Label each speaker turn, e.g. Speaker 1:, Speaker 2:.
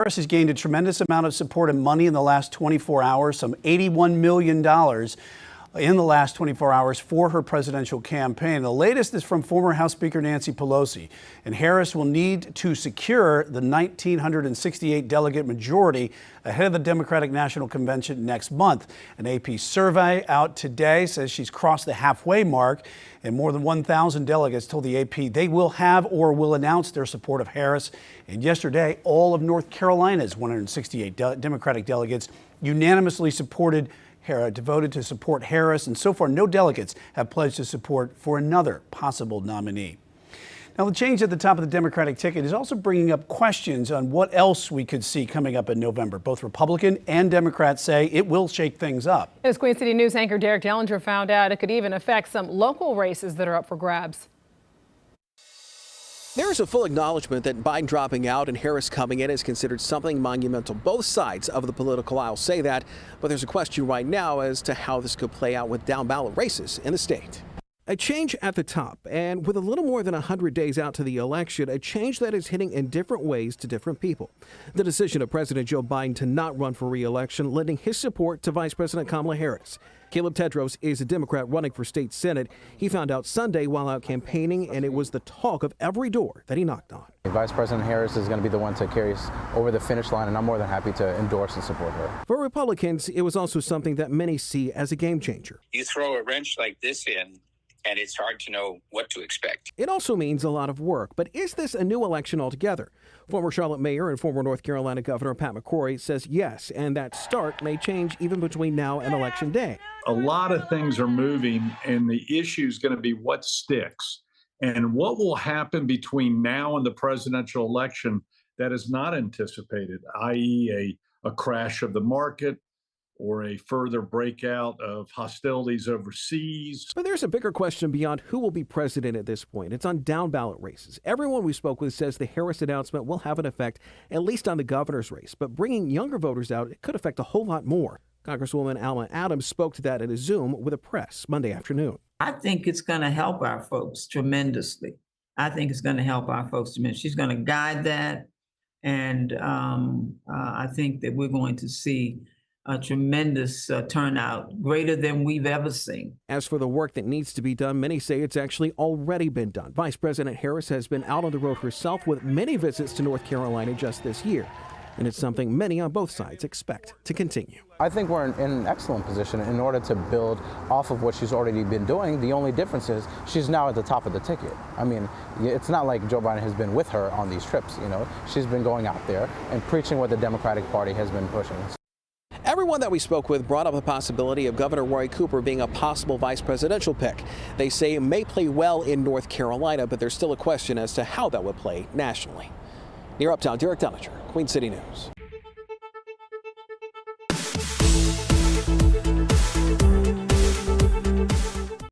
Speaker 1: Harris has gained a tremendous amount of support and money in the last 24 hours, some $81 million in the last 24 hours for her presidential campaign. The latest is from former House Speaker Nancy Pelosi, and Harris will need to secure the 1,968 delegate majority ahead of the Democratic National Convention next month. An AP survey out today says she's crossed the halfway mark, and more than 1,000 delegates told the AP they will have or will announce their support of Harris. And yesterday, all of North Carolina's 168 Democratic delegates unanimously devoted to support Harris, and so far no delegates have pledged to support for another possible nominee. Now, the change at the top of the Democratic ticket is also bringing up questions on what else we could see coming up in November. Both Republican and Democrats say it will shake things up.
Speaker 2: As Queen City News anchor Derek Dellinger found out, it could even affect some local races that are up for grabs.
Speaker 3: There is a full acknowledgement that Biden dropping out and Harris coming in is considered something monumental. Both sides of the political aisle say that, but there's a question right now as to how this could play out with down-ballot races in the state. A change at the top, and with a little more than 100 days out to the election, a change that is hitting in different ways to different people. The decision of President Joe Biden to not run for re-election, lending his support to Vice President Kamala Harris. Caleb Tedros is a Democrat running for state Senate. He found out Sunday while out campaigning, and it was the talk of every door that he knocked on.
Speaker 4: Vice President Harris is going to be the one to carry us over the finish line, and I'm more than happy to endorse and support her.
Speaker 3: For Republicans, it was also something that many see as a game changer.
Speaker 5: You throw a wrench like this in, and it's hard to know what to expect.
Speaker 3: It also means a lot of work, but is this a new election altogether? Former Charlotte Mayor and former North Carolina Governor Pat McCrory says yes, and that start may change even between now and Election Day.
Speaker 6: A lot of things are moving, and the issue is going to be what sticks and what will happen between now and the presidential election that is not anticipated, i.e. a crash of the market, or a further breakout of hostilities overseas.
Speaker 3: But there's a bigger question beyond who will be president at this point. It's on down-ballot races. Everyone we spoke with says the Harris announcement will have an effect, at least on the governor's race. But bringing younger voters out, it could affect a whole lot more. Congresswoman Alma Adams spoke to that in a Zoom with the press Monday afternoon.
Speaker 7: I think it's going to help our folks tremendously. I think it's going to help our folks tremendously. She's going to guide that. And I think that we're going to see a tremendous turnout, greater than we've ever seen.
Speaker 3: As for the work that needs to be done, many say it's actually already been done. Vice President Harris has been out on the road herself with many visits to North Carolina just this year. And it's something many on both sides expect to continue.
Speaker 4: I think we're in an excellent position in order to build off of what she's already been doing. The only difference is she's now at the top of the ticket. I mean, it's not like Joe Biden has been with her on these trips, you know. She's been going out there and preaching what the Democratic Party has been pushing. Everyone that we spoke with brought up the possibility of Governor Roy Cooper being a possible vice presidential pick. They say it may play well in North Carolina, but there's still a question as to how that would play nationally. Near Uptown, Derek Dellinger, Queen City News.